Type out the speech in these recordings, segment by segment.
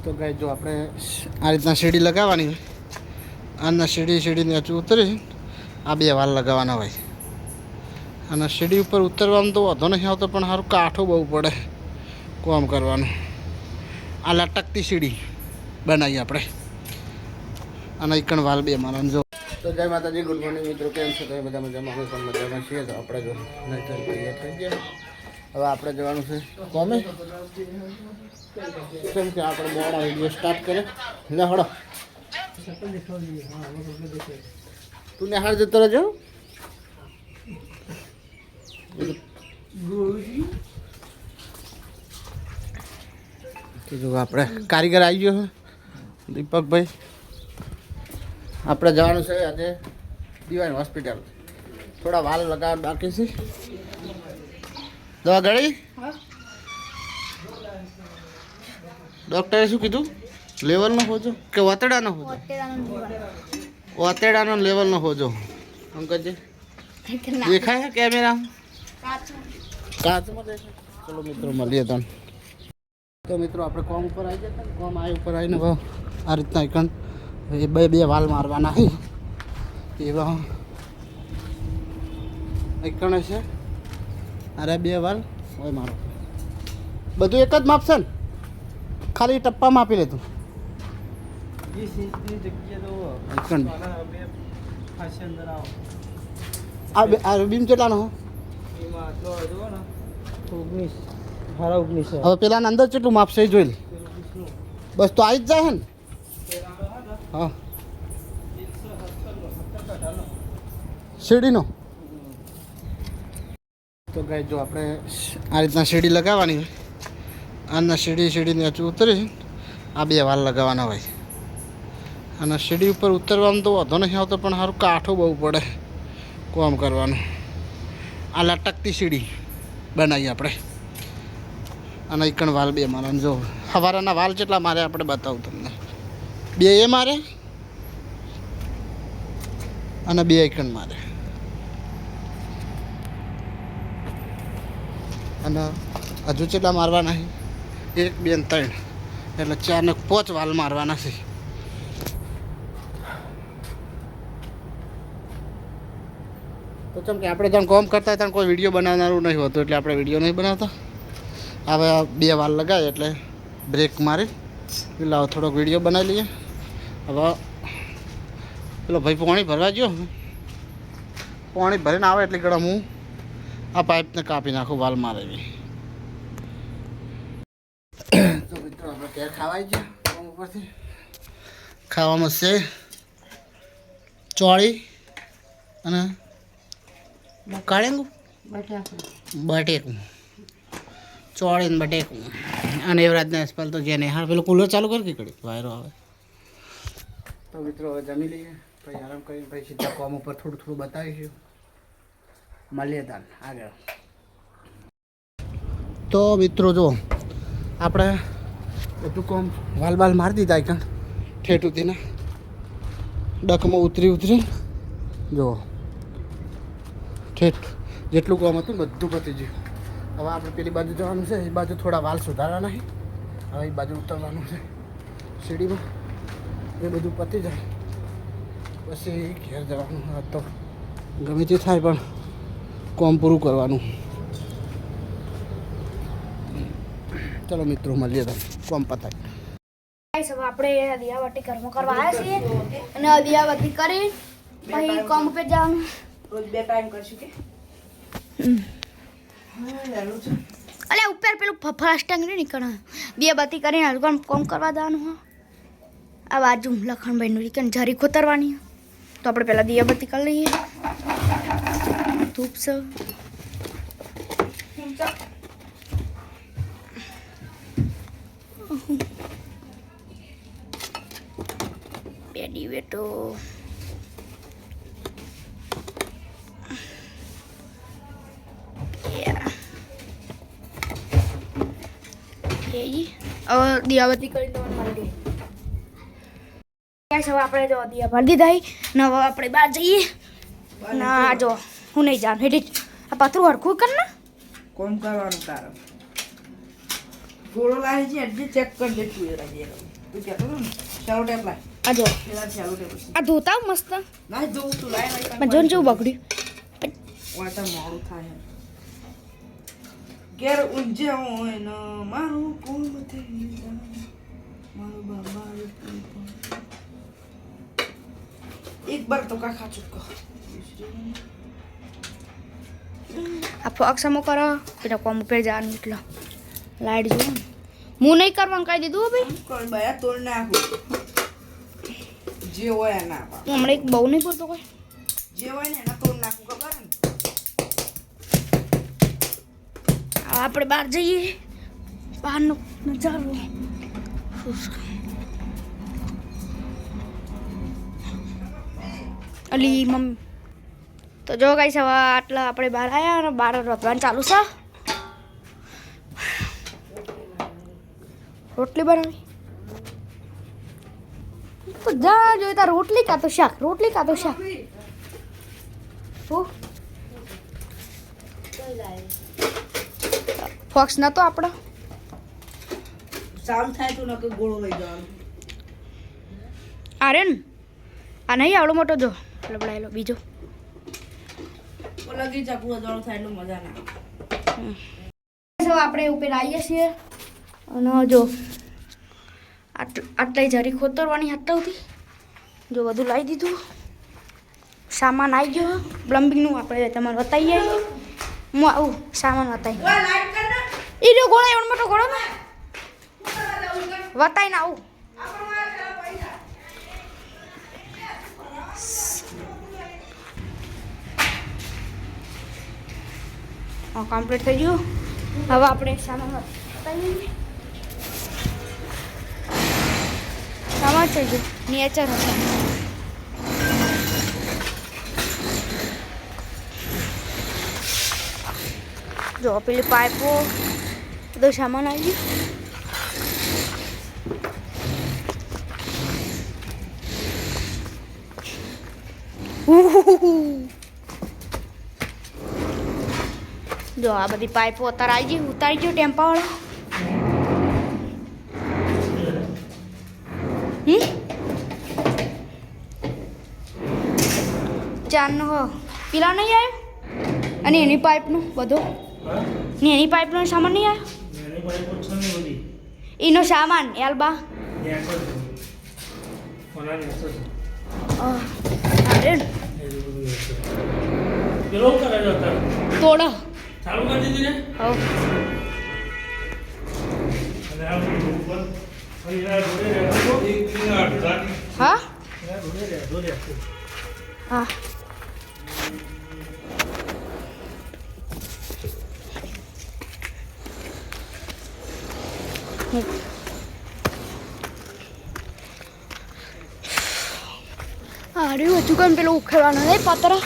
તો ગાય જો આપણે આ રીતના સીડી લગાવવાની હોય, આના સીડીને હજુ ઉતરી આ બે વાલ લગાવવાના હોય. અને સીડી ઉપર ઉતરવામાં તો વધો નહીં આવતો, પણ સારું કાઠું બહુ પડે કામ કરવાનું. આ લટકતી સીડી બનાવીએ આપણે. અને એકણ વાલ બે મારા જો. તો જય માતાજી, ગુડ મોર્નિંગ મિત્રો, કેમ છો તમે બધા? મજામાં હોય પણ મજામાં છીએ. તો આપણે જો નહીં તૈયાર થઈ ગયા. હવે આપણે જવાનું છે કોમે, કેમ કે આપણે મોડા વિડીયો સ્ટાર્ટ કરે. લે હળો તું નિહાળ જતો રહેજો. તો જો આપણે કારીગર આવી ગયો છે દીપકભાઈ. આપણે જવાનું છે આજે દિવાન હોસ્પિટલ. થોડા વાલ લગાવવા બાકી છે. દવા ગળી ડૉક્ટરે શું કીધું? લેવલનો હોજો કે વાતડાનો હોજો? વાતડાનો લેવલનો હોજો. અંકલજી દેખાય કેમેરા કાચમાં દેખાય. ચલો મિત્રો મળીએ તને. તો મિત્રો આપણે કોમ ઉપર આવી જતા. કોમ આ ઉપર આવીને આ રીતના એકણ એ બે વાલ મારવાના છે. એવા એકણ છે. અરે બે વાલ હોય મારો. બધું એક જ માપશે ને? ખાલી ટપ્પા માપી લેતું. આ બીમ કેટલાનો? હવે પેલા અંદર કેટલું માપશે એ જોઈ લે. બસ તો આવી જ જાય ને. હા સીડીનો. તો ગાય જો આપણે આ રીતના સીડી લગાવવાની હોય, આના સીડીને હજુ ઉતરી આ બે વાલ લગાવવાના હોય. અને સીડી ઉપર ઉતરવામાં તો વધો નહીં આવતો, પણ સારું કાઠું બહુ પડે કામ કરવાનું. આ લટકતી સીડી બનાવીએ આપણે. અને એકણ વાલ બે મારા જો. સવારના વાલ કેટલા મારે આપણે બતાવું તમને. બે એ મારે અને બે એકણ મારે. અને હજુ કેટલા મારવાના છે? 1 2 3 એટલે 4 ને 5 વાલ મારવાના છે. તો કેમ કે આપણે ત્યાં કોમ કરતા હતા, કોઈ વિડીયો બનાવનારું નહીં હોતું, એટલે આપણે વિડીયો નહીં બનાવતા. હવે બે વાલ લગાવીએ એટલે બ્રેક મારી લાવો થોડોક વિડીયો બનાવી લઈએ. હવે પેલો ભાઈ પાણી ભરવા ગયો. પાણી ભરીને આવે એટલે ગળા હું આ પાઇપને કાપી નાખું વાલ મારેવી. તો મિત્રો આપણે ક્યાં ખાવાઈ ગયા કોમ ઉપરથી. ખાવામાં છે ચોળી અને કાળેંગું બટેકું. ચોળી ને બટેકું. અને એવરાજના અસપાલ તો જેને હા પેલું કુલર ચાલુ કરી કે વાયરો આવે. તો મિત્રો હવે જમી લઈએ, પછી આરામ કરીને પછી સીધા કોમ ઉપર થોડું બતાવીશું. મળીએ તાન આગળ. તો મિત્રો જો આપણે બધું કોમ વાલ મારી દીધા એકણ ઠેઠ ઉતીને ડકમાં ઉતરી જો ઠેઠ જેટલું કામ હતું બધું પતી ગયું. હવે આપણે પેલી બાજુ જવાનું છે. એ બાજુ થોડા વાલ સુધારવાના છે. હવે એ બાજુ ઉતરવાનું છે સીડીમાં. એ બધું પતી જાય પછી ઘેર જવાનું. તો ગમે તે થાય પણ કોમ પૂરું કરવાનું. ચલો મિત્રો મળીએ તો કોમ પતાય. આપણે દિયાબત્તી કર્મ કરવા આવ્યા છીએ અને દિયાબત્તી કરી પછી કોમ પર જવાનું. રોજ 2 ટાઈમ કરશું કે અલે ઉપર પેલું ફાસ્ટંગ નહીં નીકળે. દિયાબત્તી કરીને કોમ કરવા જવાનું. આ બાજુ લખણભાઈનું રીકન જરી ખોતરવાની. તો આપણે પહેલાં દિયાબત્તી કરી લઈએ. ધૂપ સૌ બે દીવેટો દિયાબત્તી કરી દેવાનું. હવે આપણે જો દિયા ભરી દીધા ને હવે આપણે બહાર જઈએ. ના જો હું નહીં જાણ હેઠી આ પાથરું હરખું કર ને કોમ કરવાનું તારે ગોળો લાગે છે એટલે ચેક કરી લે તું એ તું કહેતો હતો ને ચાલો ટેપ લાય આ જો પેલા ચાલો ટેપ આ ધોતા મસ્ત ના જોઉં તું લાય પણ જોન જેવું બગડ્યું વાતા મોડું થાય ઘેર ઊંઝા હોય ને મારું કોમ થઈ મારું બાબા એક બાર તો કાકા ચૂકો આ ફોક સમો કરો પેલા કોમ ઉપર જવાનું એટલે લાઈટ જો હું નહીં કરવાનું કહી દીધું હો ભાઈ કોઈ બાયા તોડ નાખું જે હોય એના આપા હું હમણાં એક બહુ નહીં બોલતો કોઈ જે હોય ને એના તોડ નાખું ખબર ને આપણે બહાર જઈએ બહારનો નજારો અલી મમ્મી તો જો ગાઈસ હવે આટલા આપણે બહાર આવ્યા અને બહાર રોતવાનું ચાલુ છે રોટલી બનાવી તો જા જોઈ તાર રોટલી કાં તો શાક હું ફોક્સ નતો આપણો સામ થાય તો નકર ગોળો લઈ જવાનો આર્યન આ નહીં આવડો મોટો જો લબડાયેલો બીજો ઓલા કે ચાકુ અજવાળો થાય એટલે મજા ના આવે આપણે ઉપર આવીએ છીએ અને જો આટલી જરી ખોતરવાની હતી જો બધું લાવી દીધું સામાન આવી ગયો પ્લમ્બિંગનું આપણે તમારે બતાવીએ હું આવું સામાન બતાવી એ જો ગોળા એવડો મોટો ગોળો ને બતાવીને આવું કમ્પ્લીટ થઈ ગયું હવે આપણે સામાન બતાવીએ સામાન થઈ ગયું નેચર હશે જો પેલી પાઇપો બધો સામાન આવી ગયો જો આ બધી પાઇપો અત્યારે આવી ગઈ ઉતારી ગયો ટેમ્પાવાળો ચારનો પેલા નહીં આવ્યો અને એની પાઇપનું બધું ને એની પાઇપનો સામાન નહીં આવ્યો એનો સામાન એલ્બા તોડો ચાલુ કરી દીધી ને હા હા અરે હજુ કેમ પેલું ઉખેડવાનું નહીં પાતરા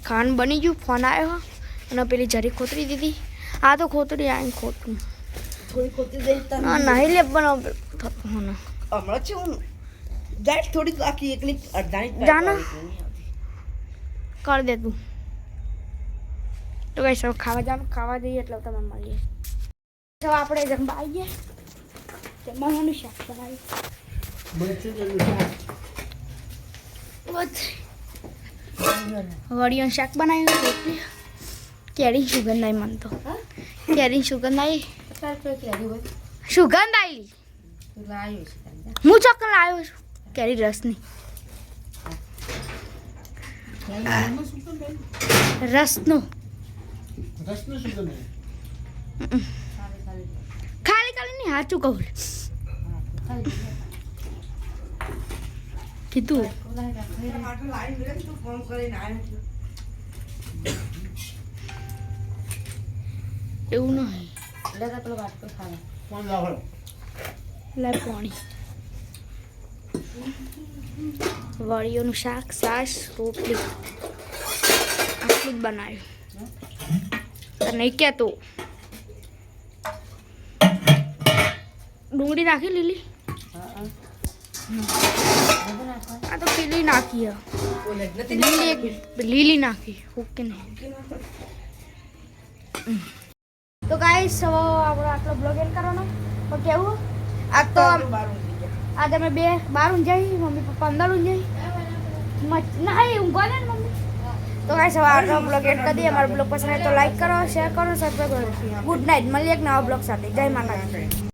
ખાંડ બની ગયું ફોન આવ્યો અને પેલી જરી ખોતરી દીધી આ તો ખોતરી આ ખોટું થોડી ખોતી દે હા નહીં લે બનાવ ફોન હમણાં છે હું જાય થોડી આખી એકલી અડધાની જાના કરી દે તું તો કઈ સૌ ખાવા જઈએ એટલે તમે મળીએ સૌ આપણે જમવા આવીએ જમવાનું શાક બનાવી વડિયું શાક બનાવ્યું રોટલી કેરી સુગંધ આવી મને તો કેરી સુગંધ આવી સુગંધ આવી હું ચોક્કસ આવ્યો છું કેરી રસની રસનો ખાલી ખાલી નહીં સાચું કહું કીધું માટે લાઈન રે તું ફોન કરીને આવ્યો એવું નહીં એટલે પેલો વાટકો ખાવા ફોન લાવો લે પાણી વળીઓનું શાક છાશ રોટલી આટલું જ બનાવ્યું નહીં કહેતો ડુંગળી નાખી લીલી આ તો પીલી નાખી લીલી નાખી ઓકે નહીં તો ગાઈસ હવે આપણો આટલો બ્લોગ એન્ડ કરવાનો તો કેવું આ તો આજે અમે બે બાર ઊંઝાઈ મમ્મી પપ્પા અંદર ઊંઝાઈ ના ઊંઘવા ને મમ્મી તો ગાઈસ હવે આટલો બ્લોગ એન્ડ કરી દઈએ અમારો બ્લોગ પસંદ આવે તો લાઈક કરો શેર કરો સબસ્ક્રાઈબ કરો ગુડ નાઇટ મળીએ એક નવા બ્લોગ સાથે જય માતાજી